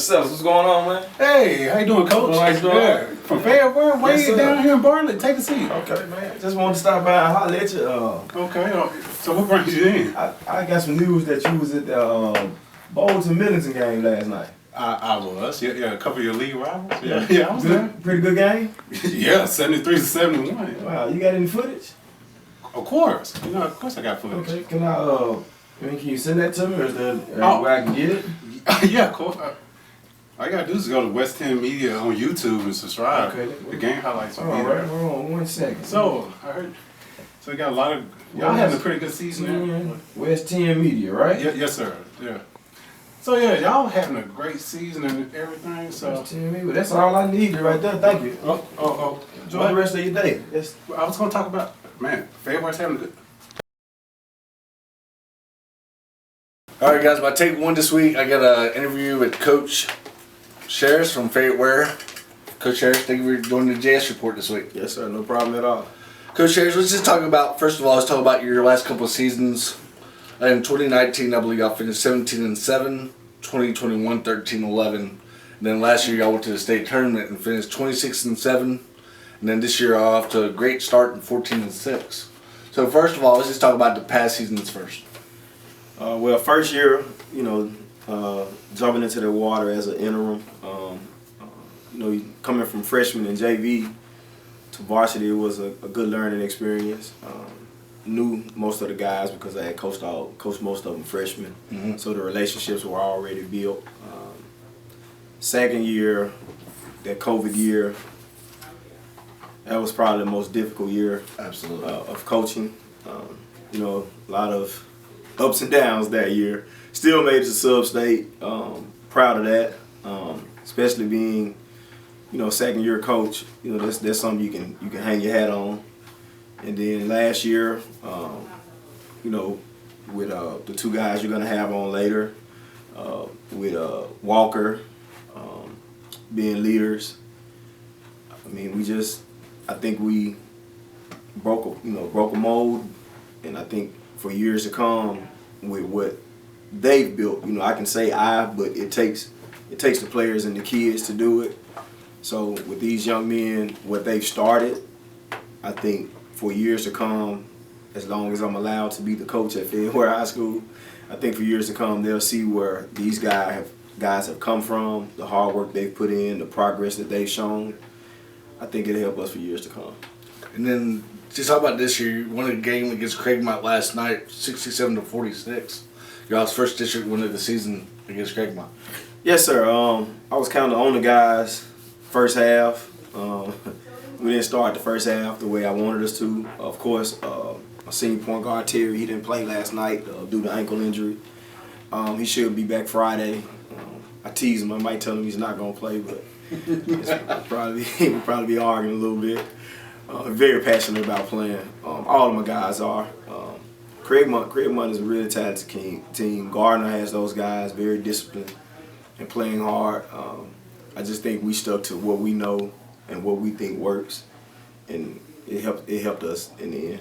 What's going on, man? Hey, how you doing, Coach? How you doing? Yeah. From Fayette-Ware, way down here in Bartlett. Take a seat. Okay, man. Just wanted to stop by and holler at you. Okay. So what brings you in? I got some news that you was at the Bowles and Middleton game last night. I was. Yeah, a couple of your league rivals. Yeah, I was there. Pretty good game? Yeah, 73-71. Wow, you got any footage? Of course. Of course I got footage. Okay, can you send that to me, or is there any way I can get it? Yeah, of course. All you gotta do is go to West 10 Media on YouTube and subscribe. Okay. The game highlights will be All there. right, hold on 1 second. So, I heard, we got a lot of, y'all having a pretty good season there. West 10 Media, right? Yes, sir. Yeah. So, yeah, y'all having a great season and everything, so. West 10 Media, that's all I need right there. Thank you. Enjoy the rest of your day. Yes. I was gonna talk about, man, Fayette-Ware's having a good. All right, guys, my take one this week, I got an interview with Coach Chearis from Fayette-Ware. Coach Chearis, thank you for doing the JS report this week. Yes, sir. No problem at all. Coach Chearis, let's just talk about, first of all, let's talk about your last couple of seasons. In 2019, I believe y'all finished 17-7, 2021, 13-11. And then last year, y'all went to the state tournament and finished 26-7. And then this year, off to a great start in 14-6. So first of all, let's just talk about the past seasons first. Well, first year, jumping into the water as an interim, coming from freshman and JV to varsity, it was a good learning experience. Knew most of the guys because I had coached most of them freshmen, so the relationships were already built. Second year, that COVID year, that was probably the most difficult year of coaching. A lot of ups and downs that year. Still made it to sub-state. Proud of that, especially being, second year coach. That's something you can hang your hat on. And then last year, with the two guys you're gonna have on later, with Walker being leaders. I think we broke a mold, and I think for years to come, with what they've built, I can say but it takes the players and the kids to do it. So with these young men, what they've started, I think for years to come, as long as I'm allowed to be the coach at Fayette-Ware High School, I think for years to come they'll see where these guys have come from, the hard work they've put in, the progress that they've shown. I think it'll help us for years to come. And then just talk about this year. You won a game against Craigmont last night, 67-46. Y'all's first district win of the season against Craigmont. Yes, sir. I was kind of on the guys first half. We didn't start the first half the way I wanted us to. Of course, a senior point guard, Terry, he didn't play last night due to ankle injury. He should be back Friday. I tease him. I might tell him he's not going to play, but we'll probably be arguing a little bit. Very passionate about playing. All of my guys are. Craigmont is a really talented team. Gardner has those guys, very disciplined and playing hard. I just think we stuck to what we know and what we think works, and it helped us in the end.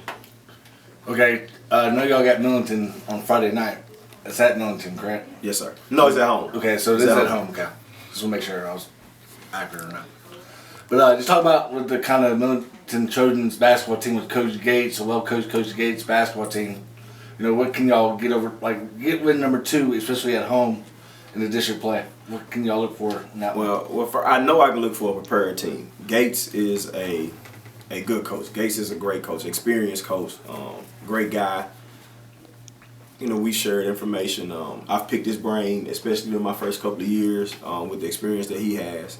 Okay, I know y'all got Millington on Friday night. It's at Millington, correct? Yes, sir. No, it's at home. Okay, so it is at home. Okay, just want to make sure I was accurate or not. But just talk about with the kind of Millington Trojans basketball team with Coach Gates, a well-coached Coach Gates basketball team. What can y'all get over, get win number 2, especially at home in the district play? What can y'all look for in that one? Well, I know I can look for a prepared team. Gates is a good coach. Gates is a great coach, experienced coach, great guy. We shared information. I've picked his brain, especially in my first couple of years, with the experience that he has.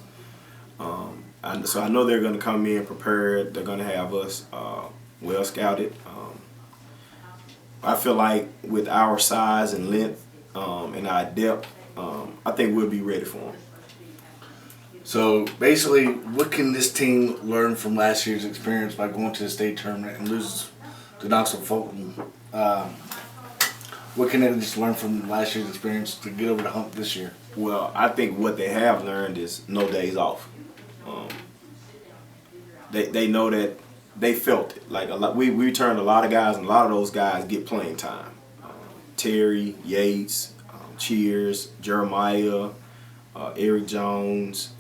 So I know they're going to come in prepared. They're going to have us well scouted. I feel like with our size and length and our depth, I think we'll be ready for them. So basically, what can this team learn from last year's experience by going to the state tournament and lose to Knoxville Fulton? What can they just learn from last year's experience to get over the hump this year? Well, I think what they have learned is no days off. They know that they felt it. We returned a lot of guys, and a lot of those guys get playing time. Terry, Yates, Cheers, Jeremiah, Eric Jones.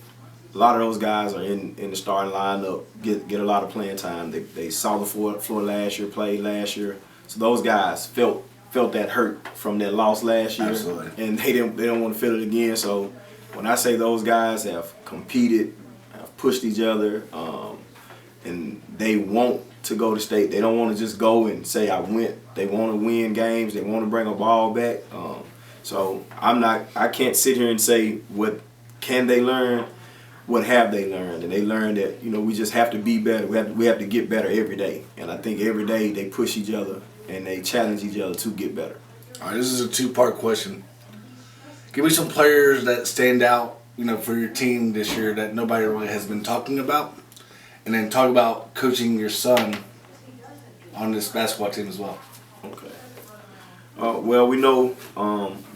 A lot of those guys are in the starting lineup, get a lot of playing time. They saw the floor last year, played last year. So those guys felt that hurt from that loss last year. Absolutely. And they don't want to feel it again. So when I say those guys have competed, have pushed each other, and they want to go to state. They don't want to just go and say I went. They want to win games. They want to bring a ball back. So I can't sit here and say what can they learn, what have they learned, and they learned that we just have to be better. We have to get better every day, and I think every day they push each other and they challenge each other to get better. All right, this is a two-part question. Give me some players that stand out, for your team this year that nobody really has been talking about, and then talk about coaching your son on this basketball team as well. Okay. Well, we know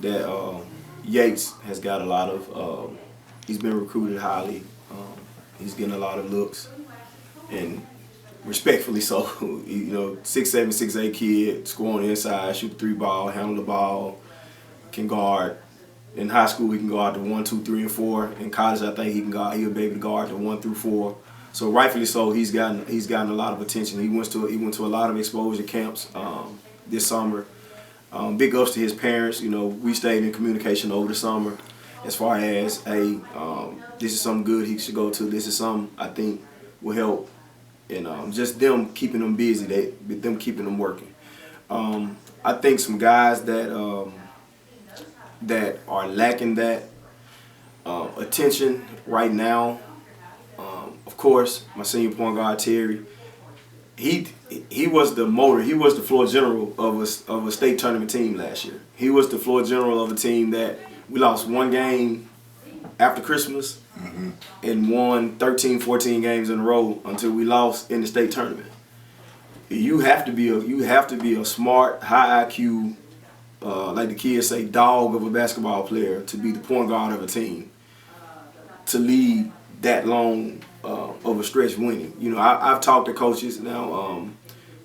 that Yates has got a lot of. He's been recruited highly. He's getting a lot of looks, and respectfully so. 6'7", 6'8" kid, scoring inside, shoot the 3-ball, handle the ball, can guard. In high school, he can guard the 1, 2, 3, and 4. In college, I think he'll be able to guard the 1 through 4. So rightfully so, he's gotten a lot of attention. He went to a lot of exposure camps this summer. Big ups to his parents. We stayed in communication over the summer as far as, hey, this is something good he should go to. This is something I think will help. And just them keeping them busy, them keeping them working. I think some guys that are lacking that attention right now. Of course, my senior point guard Terry. He was the motor. He was the floor general of a state tournament team last year. He was the floor general of a team that we lost one game after Christmas and won 13, 14 games in a row until we lost in the state tournament. You have to be a smart, high IQ, like the kids say, dog of a basketball player to be the point guard of a team, to lead that long of a stretch winning. I've talked to coaches now.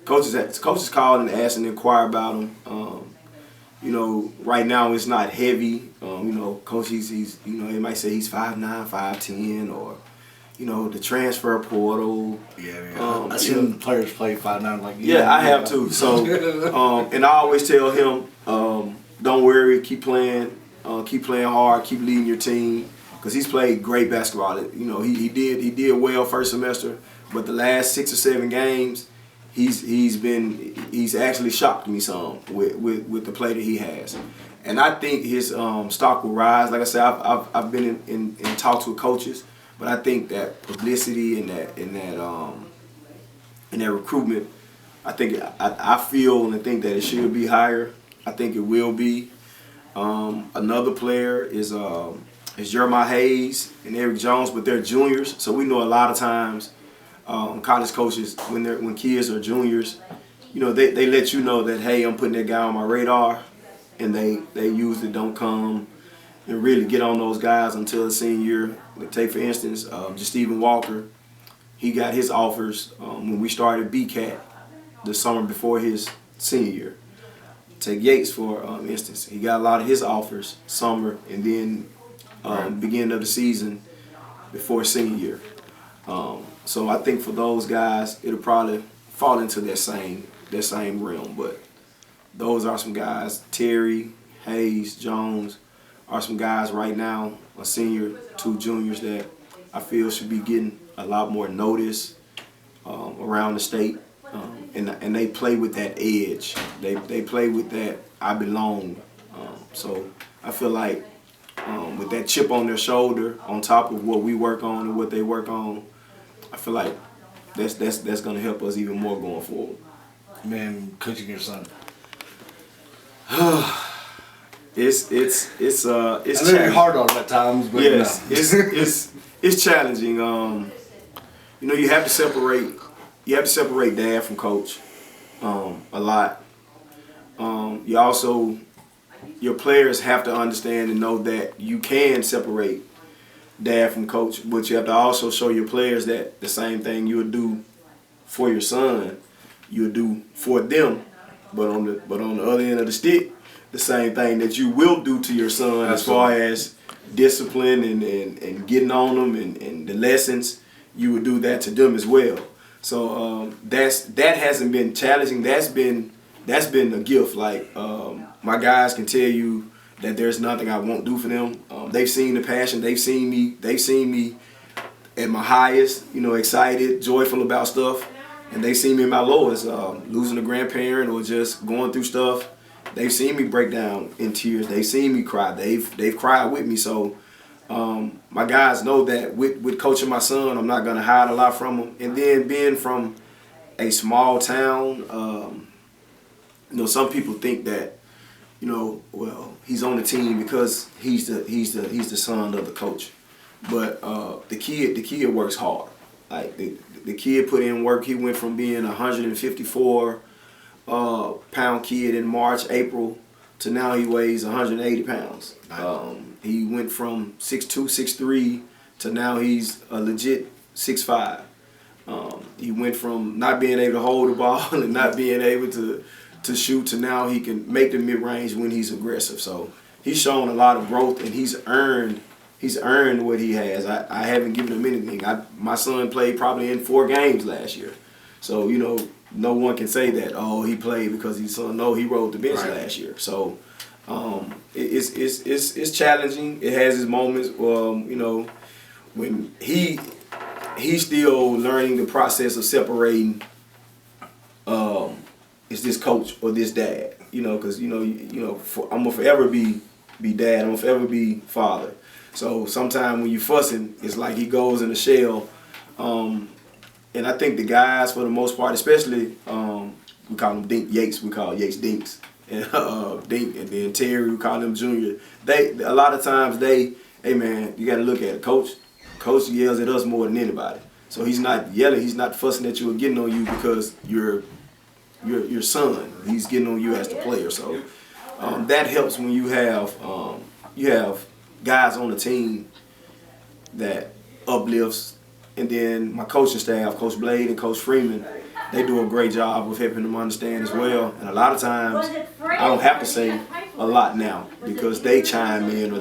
Coaches call and ask and inquire about them. Right now it's not heavy. Coach, he's they might say he's 5'9", 5'10", or the transfer portal. Yeah. I've seen players play 5'9" like you. Yeah, I have too. So, and I always tell him, don't worry, keep playing hard, keep leading your team, because he's played great basketball. He did well first semester, but the last 6 or 7 games, he's actually shocked me some with the play that he has. And I think his stock will rise. Like I said, I've been in talks with coaches, but I think that publicity and that recruitment, I feel and think that it should be higher. I think it will be. Another player is Jeremiah Hayes and Eric Jones, but they're juniors, so we know a lot of times college coaches, when kids are juniors, they let you know that, hey, I'm putting that guy on my radar, and they usually don't come and really get on those guys until the senior year. Like, take for instance, just Stephen Walker. He got his offers when we started BCAT the summer before his senior year. Take Yates for instance. He got a lot of his offers summer and then beginning of the season before senior year. So I think for those guys, it'll probably fall into that same realm. But those are some guys. Terry, Hayes, Jones are some guys right now, a senior, 2 juniors, that I feel should be getting a lot more notice around the state. And they play with that edge. They play with that I belong. So I feel like with that chip on their shoulder, on top of what we work on and what they work on, I feel like that's going to help us even more going forward. Man, coaching your son. It's very hard on at times, but yes, it's challenging. You have to separate dad from coach a lot. Your players have to understand and know that you can separate dad from coach, but you have to also show your players that the same thing you would do for your son, you would do for them. But on the other end of the stick, the same thing that you will do to your son. Absolutely. As far as discipline and getting on them and the lessons, you would do that to them as well. So that hasn't been challenging. That's been a gift. Like my guys can tell you that there's nothing I won't do for them. They've seen the passion. They've seen me at my highest. Excited, joyful about stuff, and they've seen me at my lowest, losing a grandparent or just going through stuff. They've seen me break down in tears. They've seen me cry. They've cried with me. So my guys know that with coaching my son, I'm not gonna hide a lot from him. And then being from a small town, some people think that, well, he's on the team because he's the son of the coach. But the kid works hard. Like the kid put in work. He went from being a 154 pound kid in March, April, to now he weighs 180 pounds. Nice. He went from 6'2", 6'3", to now he's a legit 6'5". He went from not being able to hold the ball and not being able to shoot to now he can make the mid-range when he's aggressive. So he's shown a lot of growth, and he's earned what he has. I haven't given him anything. My son played probably in 4 games last year. So, no one can say that, oh, he played because he's son. No, he rode the bench last year. So it's challenging. It has its moments. When he's still learning the process of separating is this coach or this dad, because I'm gonna forever be dad. I'm gonna forever be father. So sometimes when you fussing, it's like he goes in a shell. And I think the guys, for the most part, especially we call him Yates. We call Yates Dinks, and Dink, and then Terry. We call him Junior. A lot of times hey man, you got to look at it. Coach yells at us more than anybody. So he's not yelling. He's not fussing at you or getting on you because you're your son. He's getting on you as the player. So that helps when you have guys on the team that uplifts. And then my coaching staff, Coach Blade and Coach Freeman, they do a great job of helping them understand as well. And a lot of times I don't have to say a lot now because they chime in, or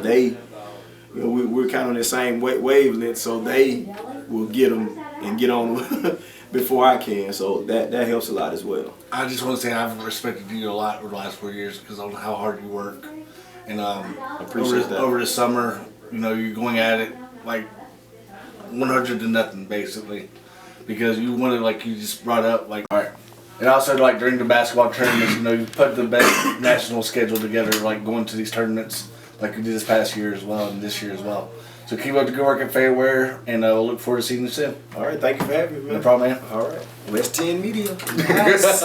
we're kind of on the same wavelength, so they will get them and get on them before I can. So that helps a lot as well. I just want to say I've respected you a lot over the last 4 years because of how hard you work. And appreciate that. Over the summer, you're going at it like 100 to nothing basically, because you wanted, like you just brought up, like, all right. And also, like, during the basketball tournaments, you put the best national schedule together, like going to these tournaments like you did this past year as well and this year as well. So keep up the good work at Fayette-Ware, and we'll look forward to seeing you soon. All right, thank you for having me, man. No problem, man. All right, West 10 Media. Nice.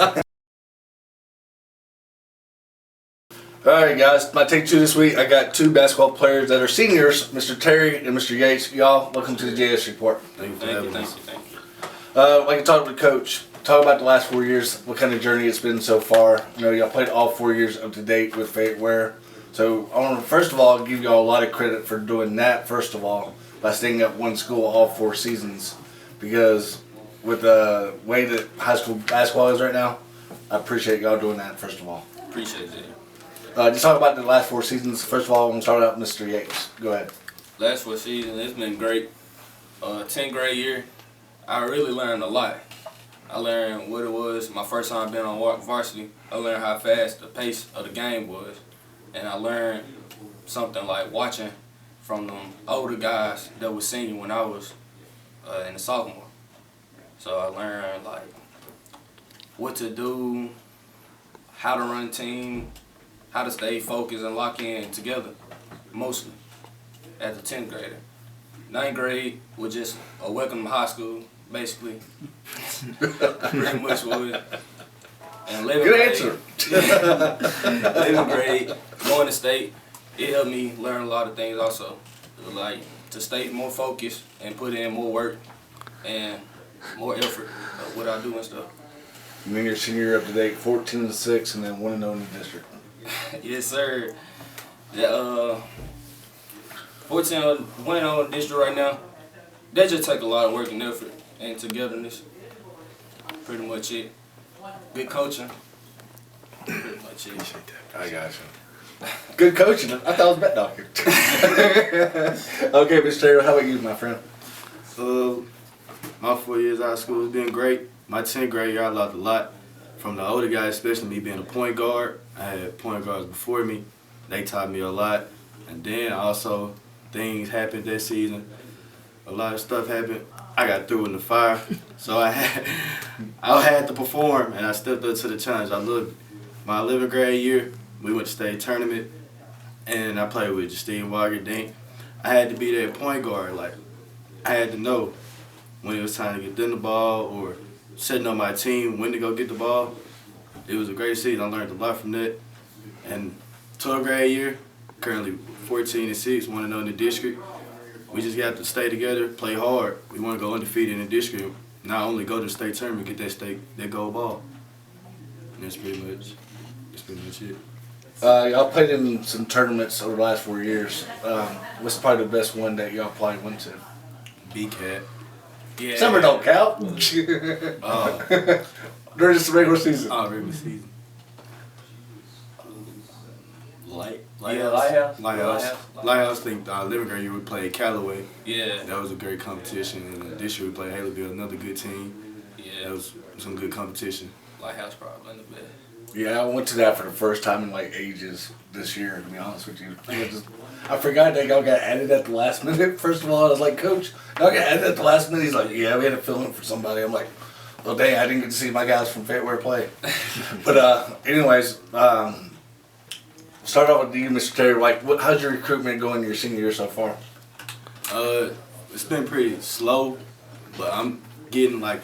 All right, guys. My take 2 this week. I got 2 basketball players that are seniors, Mr. Terry and Mr. Yates. Y'all, welcome to the JS Report. Thank you. Like I talked with Coach, talk about the last 4 years, what kind of journey it's been so far. Y'all played all 4 years up to date with Fayette-Ware. So I want to, first of all, give y'all a lot of credit for doing that, first of all, by staying at one school all 4 seasons. Because with the way that high school basketball is right now, I appreciate y'all doing that, first of all. Appreciate it. Just talk about the last 4 seasons. First of all, I'm going to start out with Mr. Yates. Go ahead. Last 4 seasons, it's been great. 10th grade year, I really learned a lot. I learned what it was, my first time being on varsity. I learned how fast the pace of the game was. And I learned something like watching from them older guys that was senior when I was in the sophomore. So I learned, like, what to do, how to run team, how to stay focused and lock in together, mostly, as a 10th grader. 9th grade was just a welcome to high school, basically. Pretty much was. And 11th Good grade, answer. 11th grade, going to state, it helped me learn a lot of things also. Like, to stay more focused and put in more work and more effort of what I do and stuff. And then your senior year up to date, 14-6, and then 1-0 in the district. Yes, sir. The 14-1 district right now, that just take a lot of work and effort and togetherness. Pretty much it. Good coaching. Pretty much it. I got you. Good coaching. I thought I was a bet doctor. Okay, Mr. Taylor, how about you, my friend? My 4 years out of school has been great. My 10th grade year, I learned a lot from the older guys, especially me being a point guard. I had point guards before me. They taught me a lot. And then also, things happened that season. A lot of stuff happened. I got through in the fire. So I had to perform, and I stepped up to the challenge. My 11th grade year, we went to state tournament, and I played with Justine Walker Dink. I had to be that point guard. Like, I had to know when it was time to get them the ball or setting up my team when to go get the ball. It was a great season. I learned a lot from that. And 12th grade year, currently 14-6, 1-0 in the district. We just got to stay together, play hard. We want to go undefeated in the district. Not only go to the state tournament, get that gold ball. And that's pretty much it. Y'all played in some tournaments over the last 4 years. What's probably the best one that y'all probably went to? B-Cat. Yeah. Summer don't count. During the regular season. Regular season. Lighthouse. Lighthouse. I think 11th grade year we played Callaway. Yeah. That was a great competition. And this year we played Haleyville, another good team. Yeah. That was some good competition. Lighthouse probably the best. Yeah, I went to that for the first time in like ages this year, to be honest with you. I forgot that y'all got added at the last minute. First of all, I was like, Coach, y'all got added at the last minute? He's like, yeah, we had to fill in for somebody. I'm like, well, dang, I didn't get to see my guys from Fayette-Ware play. But anyways, start off with you, Mr. Terry. Like, how's your recruitment going your senior year so far? It's been pretty slow, but I'm getting like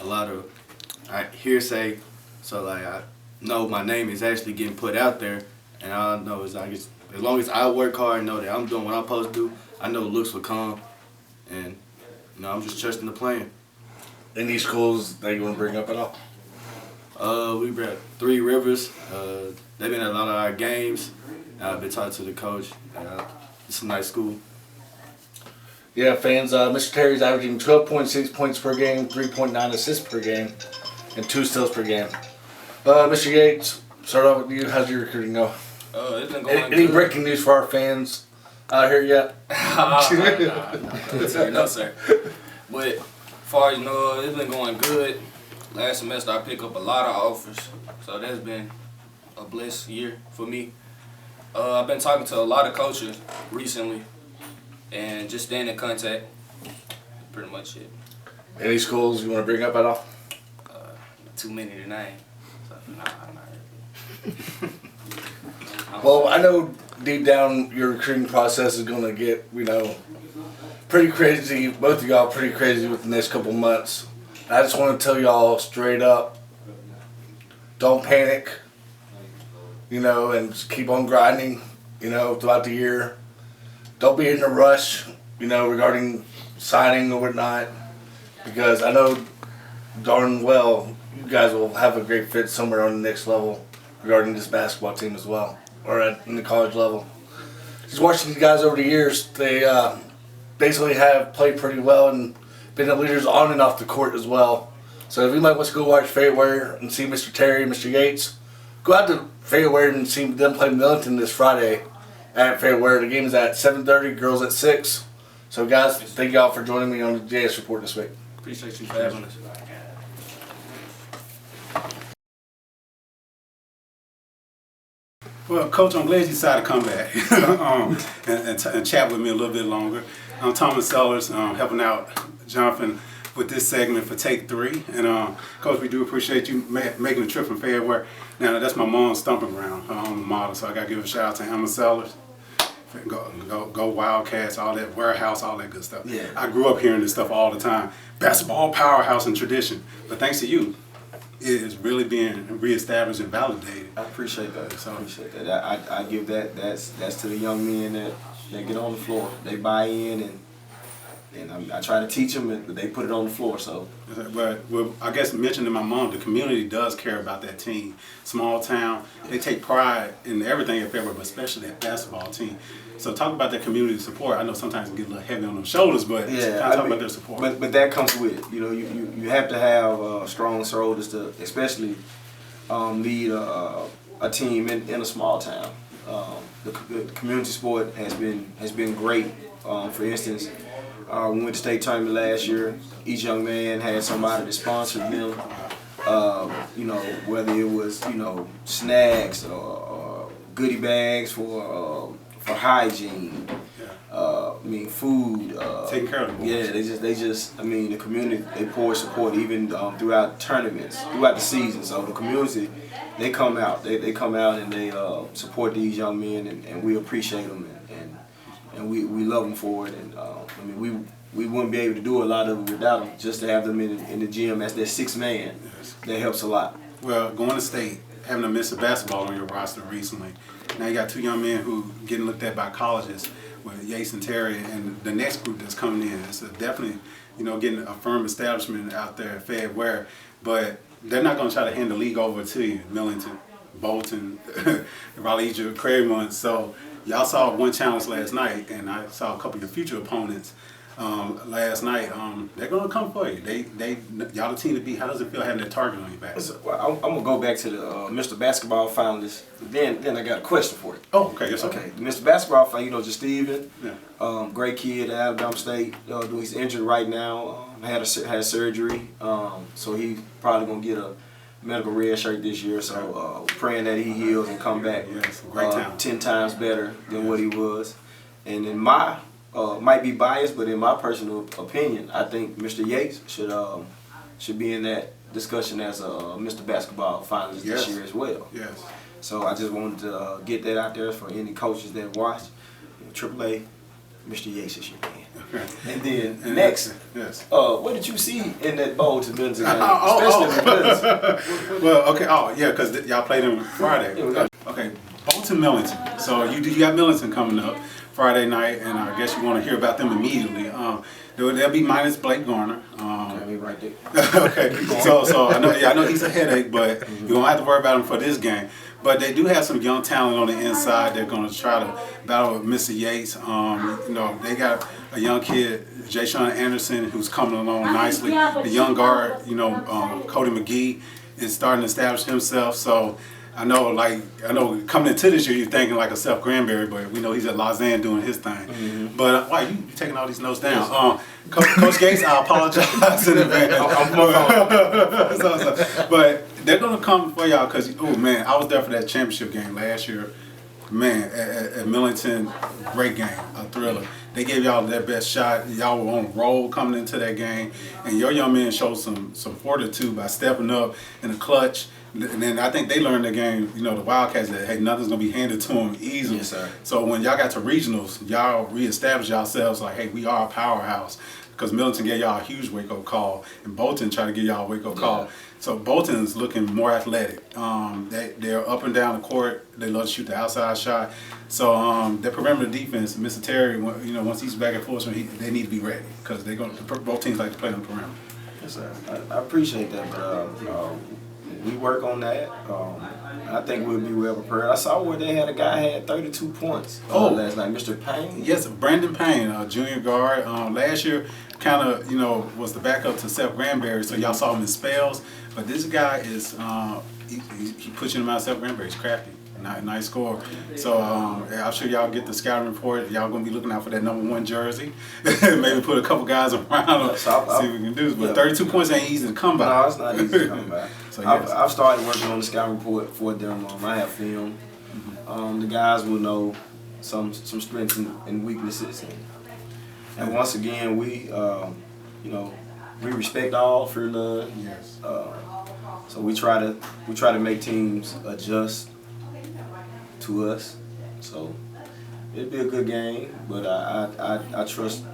a lot of hearsay. So like I know my name is actually getting put out there, and all I know is as long as I work hard and know that I'm doing what I'm supposed to do, I know looks will come, and I'm just trusting the plan. Any schools that you want to bring up at all? We brought Three Rivers. They've been at a lot of our games. I've been talking to the coach. It's a nice school. Yeah, fans, Mr. Terry's averaging 12.6 points per game, 3.9 assists per game, and 2 steals per game. Mr. Yates, start off with you. How's your recruiting go? It's been going Any good. breaking news for our fans out here yet? No, sir. But as far as you know, it's been going good. Last semester I picked up a lot of offers, so that's been a blessed year for me. I've been talking to a lot of coaches recently and just staying in contact. Pretty much it. Any schools you want to bring up at all? Too many to name. So, nah, not really. Well, I know deep down your recruiting process is going to get, pretty crazy. Both of y'all pretty crazy with the next couple months. I just want to tell y'all straight up, don't panic, and just keep on grinding, throughout the year. Don't be in a rush, regarding signing or whatnot, because I know darn well you guys will have a great fit somewhere on the next level regarding this basketball team as well, or in the college level. Just watching these guys over the years, they basically have played pretty well and been the leaders on and off the court as well. So if anybody wants to go watch Fayette-Ware and see Mr. Terry and Mr. Yates, go out to Fayette-Ware and see them play Millington this Friday at Fayette-Ware. The game is at 7:30, girls at 6. So guys, thank y'all for joining me on the JS Report this week. Appreciate you for having us. Well, Coach, I'm glad you decided to come back and chat with me a little bit longer. I'm Thomas Sellers, helping out Jonathan with this segment for Take 3. And Coach, we do appreciate you making the trip from Fayette-Ware. Now, that's my mom's stomping ground, her alma mater, so I got to give a shout out to Emma Sellers. Go Wildcats, all that, warehouse, all that good stuff. Yeah. I grew up hearing this stuff all the time. Basketball powerhouse and tradition. But thanks to you, it is really being reestablished and validated. I appreciate that. I appreciate that. I give that's to the young men that get on the floor. They buy in and I try to teach them, but they put it on the floor. So, but I guess mentioning my mom, the community does care about that team. Small town, they take pride in everything at Fayette, but especially that basketball team. So talk about that community support. I know sometimes it get a little heavy on them shoulders, but talk about their support. But that comes with it. You have to have strong shoulders to especially lead a team in a small town. The community sport has been great. For instance, we went to state tournament last year. Each young man had somebody that sponsored them. Whether it was snacks or goodie bags for hygiene. Food. Taking care of the boys. Yeah, they just. The community, they pour support even throughout tournaments, throughout the season. So the community, they come out. They come out and they support these young men, and we appreciate them, and we love them for it. And we wouldn't be able to do a lot of it without them. Just to have them in the gym as their sixth man, that helps a lot. Well, going to state, having a Mr. Basketball on your roster recently. Now you got two young men who getting looked at by colleges with Yates and Terry, and the next group that's coming in. It's definitely, getting a firm establishment out there at Fayette-Ware, but they're not going to try to hand the league over to you. Millington, Bolton, Raleigh, Claremont. So y'all saw one challenge last night, and I saw a couple of your future opponents last night. They're going to come for you. Y'all the team to beat. How does it feel having that target on your back? Well, I'm gonna go back to the Mr. Basketball finalists. Then I got a question for you. Oh, okay. Yes, okay. The Mr. Basketball finalist, Sturdivant, yeah. Great kid at Alabama State. He's injured right now. Had surgery. So he's probably gonna get a medical red shirt this year. So praying that he heals and come back great talent. 10 times better than what he was. And in my might be biased, but in my personal opinion, I think Mr. Yates should be in that discussion as a Mr. Basketball finalist this year as well. Yes. So I just wanted to get that out there for any coaches that watch. AAA, Mr. Yates is your man. Okay. And then next, what did you see in that Bolton Millington game? Well, okay. Oh, yeah, because y'all played them Friday. Okay, Bolton Millington. So you got Millington coming up Friday night, and I guess you want to hear about them immediately. They'll be minus Blake Garner. Okay, right there. Okay, so I know he's a headache, but you don't have to worry about him for this game. But they do have some young talent on the inside. They're going to try to battle with Mr. Yates. They got a young kid, Jayshawn Anderson, who's coming along nicely. The young guard, Cody McGee, is starting to establish himself. So I know coming into this year, you're thinking like a Seth Granberry, but we know he's at Lausanne doing his thing. Mm-hmm. But why you taking all these notes down? Coach Gates, I apologize in advance. But they're gonna come for y'all because I was there for that championship game last year. Man, at Millington, great game, a thriller. They gave y'all their best shot. Y'all were on a roll coming into that game, and your young men showed some fortitude by stepping up in the clutch. And then I think they learned the game, the Wildcats, that, hey, nothing's going to be handed to them easily. Yes, sir. So when y'all got to regionals, y'all reestablished yourselves like, hey, we are a powerhouse. Because Millington gave y'all a huge wake-up call, and Bolton tried to give y'all a wake-up call. So Bolton's looking more athletic. They're up and down the court. They love to shoot the outside shot. So their perimeter defense, Mr. Terry, once he's back at full swing, they need to be ready because both teams like to play on the perimeter. Yes, sir. I appreciate that, but we work on that. I think we'll be well prepared. I saw where they had a guy had 32 points last night, Mr. Payne. Yes, Brandon Payne, junior guard. Last year, kind of, was the backup to Seth Granberry, so y'all saw him in spells. But this guy is, he pushing him out. Seth Granberry's crafty. Nice score. So I'm sure y'all get the scouting report. Y'all gonna be looking out for that #1 jersey. Maybe put a couple guys around them, see what we can do. But 32 points ain't easy to come by. No, it's not easy to come by. So I've started working on the scouting report for them. I have film. The guys will know some strengths and weaknesses. And once again, we respect all, fear none. Yes. So we try to make teams adjust to us, so it'll be a good game. But I trust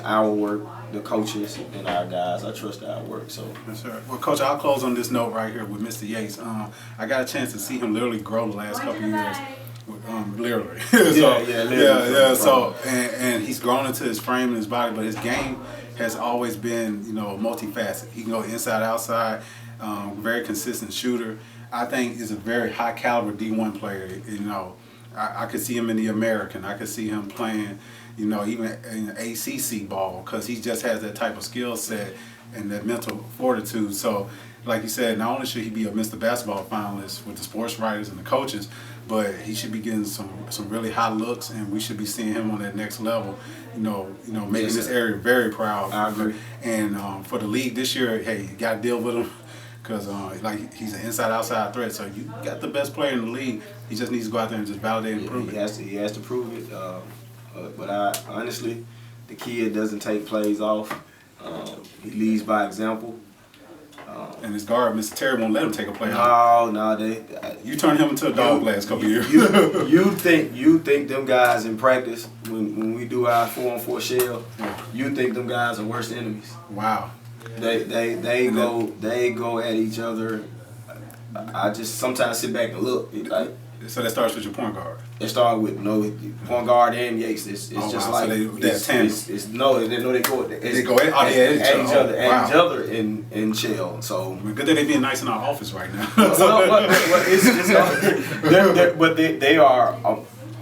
our work, the coaches and our guys. I trust our work. So yes, sir. Well, Coach, I'll close on this note right here with Mr. Yates. I got a chance to see him literally grow the last couple of years. Literally. Literally. So and he's grown into his frame and his body, but his game has always been multifaceted. He can go inside, outside. Very consistent shooter. I think is a very high caliber D1 player. I could see him in the American. I could see him playing, even in ACC ball because he just has that type of skill set and that mental fortitude. So, like you said, not only should he be a Mr. Basketball finalist with the sports writers and the coaches, but he should be getting some really high looks, and we should be seeing him on that next level. Making Yes, this sir. area very proud. I agree. And for the league this year, hey, you got to deal with him because he's an inside-outside threat. So you got the best player in the league. He just needs to go out there and just validate and prove He it. has to prove it. But I honestly, the kid doesn't take plays off. He leads by example. And his guard, Mr. Terry, won't let him take a play out. No, You turned him into a dog last couple years. You think them guys in practice when we do our 4-on-4 shell, you think them guys are worse enemies. Wow. They go at each other. I just sometimes sit back and look. So that starts with your point guard. It started with point guard and Yates. It's just wow. like They go at at each other. each other in shell. So Good that they being nice in our office right now. but they are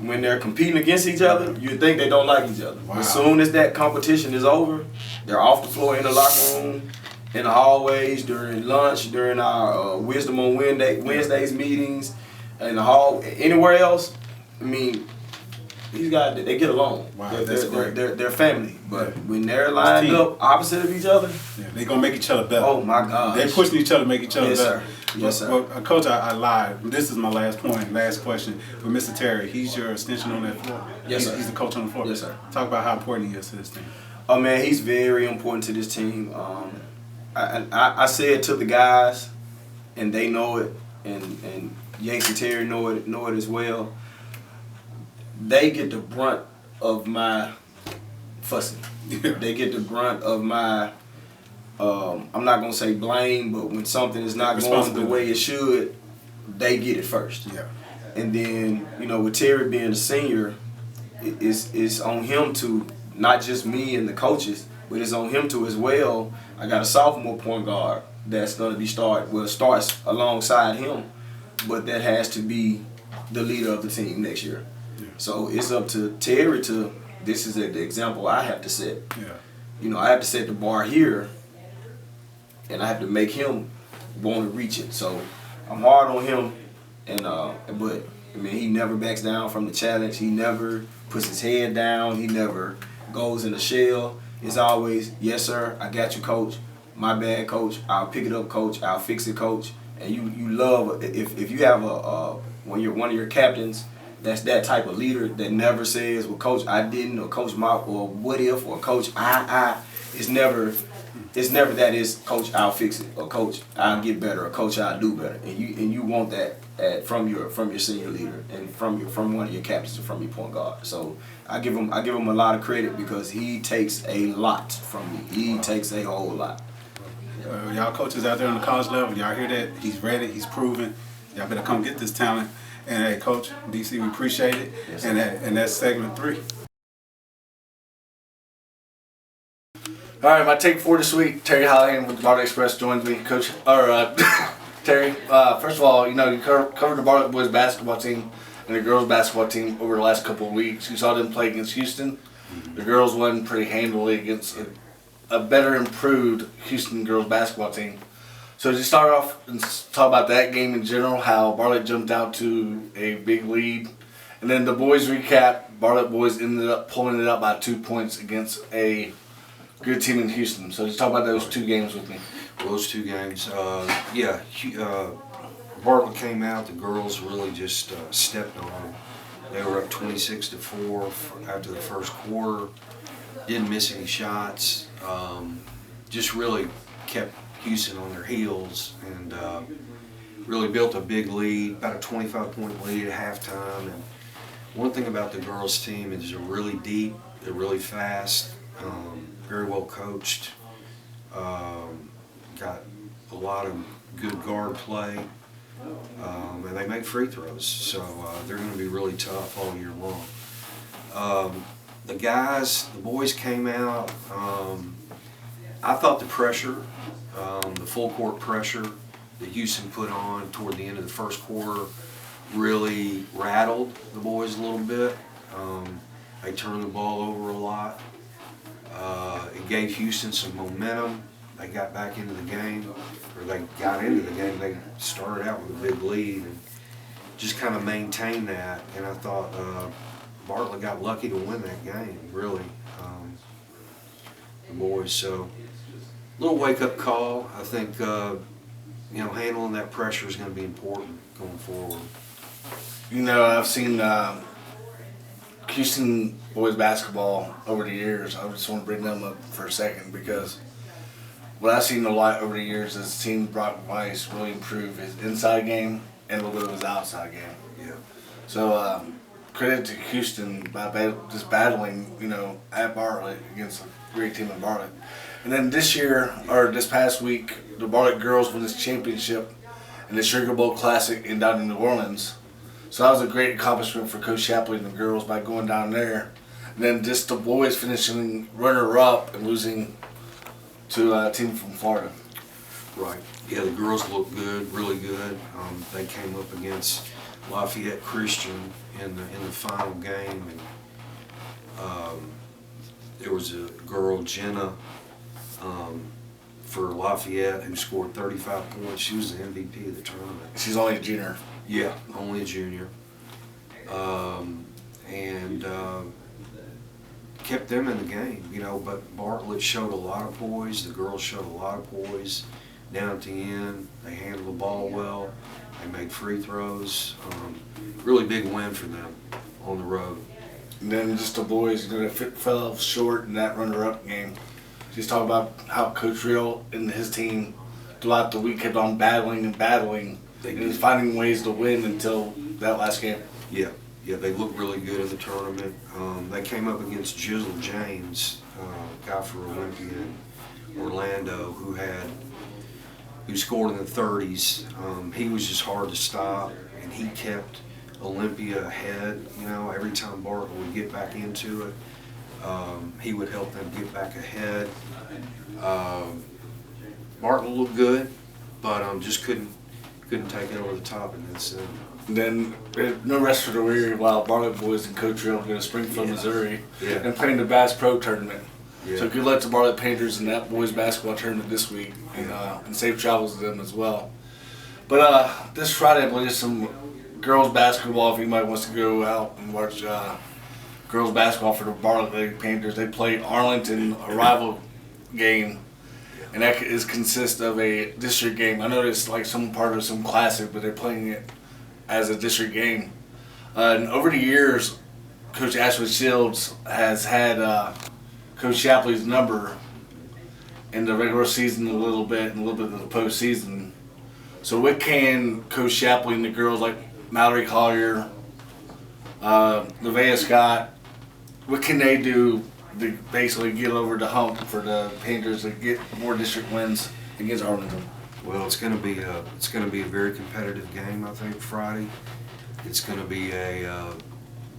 when they're competing against each other. You think they don't like each other. Wow. As soon as that competition is over, they're off the floor in the locker room, in the hallways, during lunch, during our Wisdom on Wednesdays meetings, in the hall, anywhere else. I mean, these guys, they get along. Wow, that's great. They're family. But when they're lined up opposite of each other, they're going to make each other better. oh my God. They're pushing each other to make each other better. Yes, sir. Well, Coach, I lied. This is my last point, last question. With Mr. Terry, he's your extension on that floor? Yes, sir. He's the coach on the floor? Yes, sir. Talk about how important he is to this team. Oh man, he's very important to this team. I said to the guys, and they know it, and Yates and Terry know it as well. They get the brunt of my fussing. Yeah. They get the brunt of my. I'm not gonna say blame, but when something is not going the way it should, they get it first. Yeah. And then with Terry being a senior, it's on him to, not just me and the coaches, but it's on him to as well. I got a sophomore point guard that's going to be starts alongside him, but that has to be the leader of the team next year. Yeah. So it's up to Terry to, this is the example I have to set. Yeah. I have to set the bar here, and I have to make him want to reach it. So I'm hard on him, but I mean, he never backs down from the challenge. He never puts his head down. He never goes in the shell. It's always, yes, sir, I got you, coach. My bad, coach. I'll pick it up, coach. I'll fix it, coach. And you love, if you have when you're one of your captains, that's that type of leader that never says, well, coach, I didn't, or coach, or what if, or coach, it's never that. It's coach, I'll fix it, or coach, I'll get better, or coach, I'll do better. And you want that from your senior leader and from one of your captains or from your point guard. So I give him a lot of credit because he takes a lot from me. He takes a whole lot. Y'all coaches out there on the college level, y'all hear that? He's ready. He's proven. Y'all better come get this talent. And hey, Coach, DC, we appreciate it. Yes, and that's segment 3. All right, my take for this week, Terry Hallahan with the Bartlett Express joins me, Coach. Terry, first of all, you covered the Bartlett boys basketball team and the girls basketball team over the last couple of weeks. You saw them play against Houston. The girls won pretty handily against a better improved Houston girls basketball team. So to start off and talk about that game in general, how Bartlett jumped out to a big lead. And then the boys recap, Bartlett boys ended up pulling it up by 2 points against a good team in Houston. So just talk about those 2 games with me. Well, those 2 games, Bartlett came out. The girls really just stepped on them. They were up 26-4 after the first quarter. Didn't miss any shots. Just really kept Houston on their heels and really built a big lead, about a 25-point lead at halftime. And one thing about the girls' team is they're really deep. They're really fast. Very well coached, got a lot of good guard play, and they make free throws, so they're going to be really tough all year long. The boys came out. I thought the pressure, the full court pressure that Houston put on toward the end of the first quarter really rattled the boys a little bit. They turned the ball over a lot. It gave Houston some momentum. They got back into the game, or they got into the game. They started out with a big lead and just kind of maintain that. And I thought Bartlett got lucky to win that game, really, the boys. So little wake-up call. I think, handling that pressure is going to be important going forward. I've seen Houston boys basketball over the years. I just want to bring them up for a second because what I've seen a lot over the years is seeing Brock Weiss really improve his inside game and a little bit of his outside game. Yeah. So credit to Houston by just battling, at Bartlett against a great team in Bartlett. And then this past week, the Bartlett girls won this championship in the Sugar Bowl Classic down in New Orleans. So that was a great accomplishment for Coach Shapley and the girls by going down there. And then just the boys finishing runner-up and losing to a team from Florida. Right. Yeah, the girls looked good, really good. They came up against Lafayette Christian in the final game, and there was a girl, Jenna, for Lafayette, who scored 35 points. She was the MVP of the tournament. She's only a junior. Yeah, only a junior. And kept them in the game, but Bartlett showed a lot of poise. The girls showed a lot of poise down at the end. They handled the ball well. They made free throws. Really big win for them on the road. And then just the boys, they fell short in that runner-up game. Just talk about how Coach Real and his team throughout the week kept on battling and battling. They and finding ways to win until that last game. Yeah, they looked really good in the tournament. They came up against Jizzle James, a guy for Olympia in Orlando, who scored in the 30s. He was just hard to stop, and he kept Olympia ahead. Every time Bartlett would get back into it, he would help them get back ahead. Bartlett looked good, but just couldn't take it over the top in this. Then no rest for the weary while Bartlett boys and Coach Real go to Springfield, Missouri, and playing the Bass Pro tournament. Yeah. So good luck to Bartlett Painters in that boys basketball tournament this week, and safe travels to them as well. But this Friday, I believe there's some girls basketball. If anybody wants to go out and watch girls basketball for the Bartlett Painters, they play Arlington, a rival game. And that consists of a district game. I know it's like some part of some classic, but they're playing it as a district game. And over the years, Coach Ashley Shields has had Coach Shapley's number in the regular season a little bit and a little bit in the postseason. So what can Coach Shapley and the girls like Mallory Collier, Nevaeh Scott, what can they do to basically get over the hump for the Painters to get more district wins against Arlington? Well, it's going to be a very competitive game. I think Friday. It's going to be a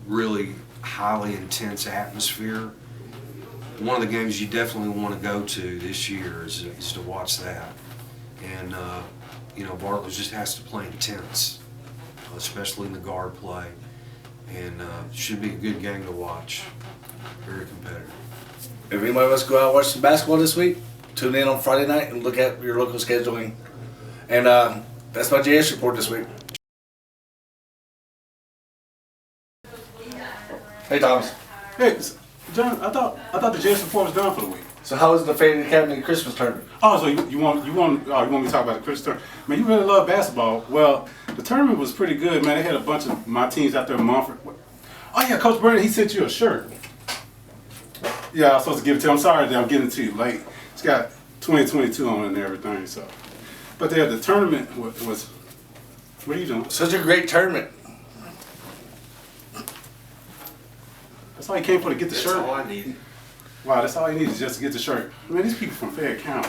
really highly intense atmosphere. One of the games you definitely want to go to this year is to watch that. And Bartlett just has to play intense, especially in the guard play, and should be a good game to watch. Very competitive. If anybody wants to go out and watch some basketball this week, tune in on Friday night and look at your local scheduling. And that's my JS report this week. Hey, Thomas. Hey, John, I thought the JS report was done for the week. So how was the Fayette Academy Christmas tournament? Oh, so you want me to talk about the Christmas tournament? Man, you really love basketball. Well, the tournament was pretty good, man. They had a bunch of my teams out there in Mumford. Oh yeah, Coach Brandon, he sent you a shirt. Yeah, I was supposed to give it to you. I'm sorry that I'm getting it to you late. It's got 2022 on it and everything. So, but the tournament was. What are you doing? Such a great tournament. That's all he came for, to get the shirt. That's all I need. Wow, that's all he needs, is just to get the shirt. Man, these people from Fayette County.